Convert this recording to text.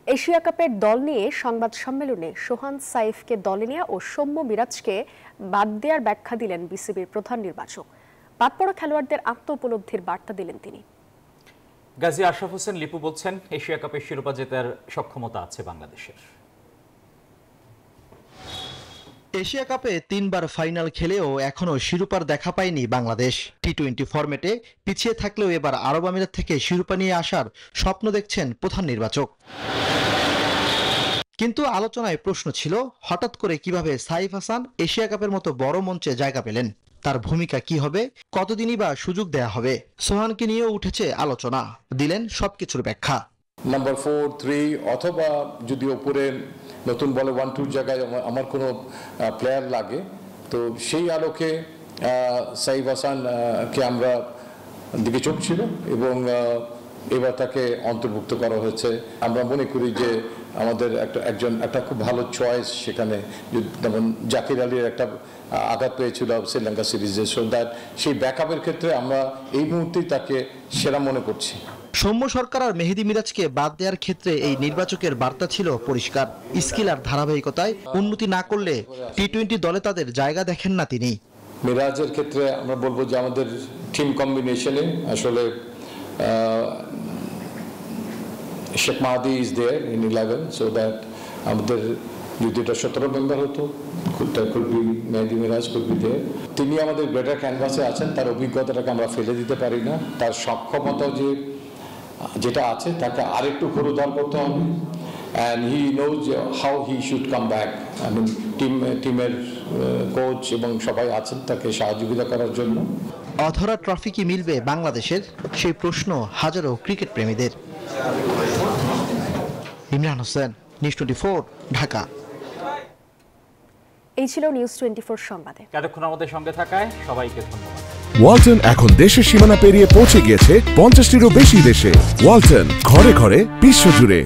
Asia কাপের দল নিয়ে সংবাদ সম্মেলনে সোহান সাইফকে দলে নেওয়া ও সৌম্য মিরাজকে বাদ দেওয়ার ব্যাখ্যা দিলেন বিসিবির প্রধান নির্বাচক। বাদ পড়া খেলোয়াড়দের আত্ম উপলব্ধির বার্তা দিলেন তিনি। গাজী আশরাফ হোসেন লিপু বলছেন, এশিয়া কাপের শিরোপা জেতার সক্ষমতা আছে বাংলাদেশের। এশিয়া কাপে 3 বার ফাইনাল খেলেও এখনো শিরোপার দেখা পায়নি বাংলাদেশ। টি-20 ফরম্যাটে পিছিয়ে থাকলেও এবার আরব আমিরাত থেকে শিরোপা নিয়ে আসার স্বপ্ন দেখছেন প্রধান নির্বাচক। কিন্তু আলোচনায় প্রশ্ন ছিল, হঠাৎ করে কিভাবে সাইফ হাসান এশিয়া কাপের মতো বড় মঞ্চে জায়গা পেলেন, তার ভূমিকা কি হবে, কতদিনই বা সুযোগ দেয়া হবে। সোহানকে নিয়েও উঠেছে আলোচনা, দিলেন সবকিছুর ব্যাখ্যা। নাম্বার 4, 3 অথবা যদি ওপরে নতুন বলে 1-2 জায়গায় আমার কোনো প্লেয়ার লাগে, তো সেই আলোকে সাইফ হাসানকে আমরা দিকে চোখ ছিল এবং এবার তাকে অন্তর্ভুক্ত করা হয়েছে। আমরা মনে করি যে আমাদের একটা খুব ভালো চয়েস সেখানে, যেমন জাকির আলীর একটা আঘাত পেয়েছিল শ্রীলঙ্কা সিরিজে, সো দ্যাট সেই ব্যাকআপের ক্ষেত্রে আমরা এই মুহূর্তেই তাকে সেরা মনে করছি। সৌম্য সরকার আর মেহেদী মিরাজকে বাদ দেওয়ার ক্ষেত্রে এই নির্বাচকের বার্তা ছিল পরিষ্কার। স্কিল আর ধারাবাহিকতায় উন্নতি না করলে টি-20 দলে তাদের জায়গা দেখেন না তিনি। মিরাজের ক্ষেত্রে আমরা বলবো যে আমাদের টিম কম্বিনেশনে আসলে Sheikh Mahedi is there in 11, so that আমাদের যদি এটা 17 মেম্বার হতো, Mehedi Miraz could be there. তিনি আমাদের গ্রেটার ক্যানভাসে আছেন, তার অভিজ্ঞতাটাকে আমরা ফেলে দিতে পারি না। তার সক্ষমতা যেটা আছে তাকে আরেকটু পুনরুদ্ধার করতে হবে, and he knows how he should come back. I mean টিমের কোচ এবং সবাই আছেন তাকে সহযোগিতা করার জন্য। অধরা ট্রফি কি মিলবে বাংলাদেশের, সেই প্রশ্ন হাজারো ক্রিকেট প্রেমীদের। ইমরান হোসেন, নিউজ 24, ঢাকা। এই ছিল নিউজ 24 সংবাদে। এতক্ষণ আমাদের সঙ্গে থাকায় সবাইকে ধন্যবাদ। ওয়ালটন এখন দেশের সীমানা পেরিয়ে পৌঁছে গিয়েছে 50টিরও বেশি দেশে। ওয়ালটন, ঘরে ঘরে বিশ্বজুড়ে।